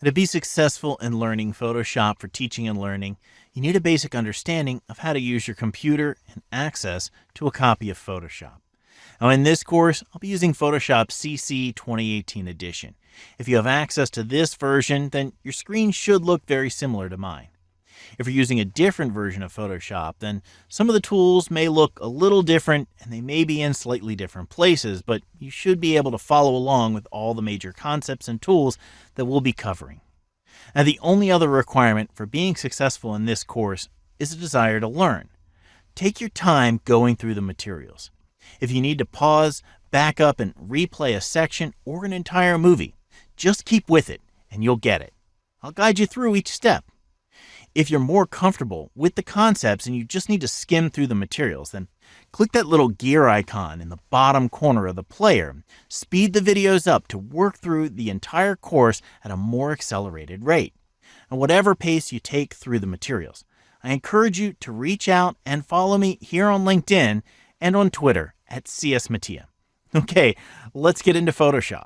To be successful in learning Photoshop for teaching and learning, you need a basic understanding of how to use your computer and access to a copy of Photoshop. Now, in this course, I'll be using Photoshop CC 2018 edition. If you have access to this version, then your screen should look very similar to mine. If you're using a different version of Photoshop, then some of the tools may look a little different and they may be in slightly different places, but you should be able to follow along with all the major concepts and tools that we'll be covering. Now, the only other requirement for being successful in this course is a desire to learn. Take your time going through the materials. If you need to pause, back up, and replay a section or an entire movie, just keep with it and you'll get it. I'll guide you through each step. If you're more comfortable with the concepts and you just need to skim through the materials, then click that little gear icon in the bottom corner of the player. Speed the videos up to work through the entire course at a more accelerated rate. And whatever pace you take through the materials, I encourage you to reach out and follow me here on LinkedIn and on Twitter at CS Mattia. Okay, let's get into Photoshop.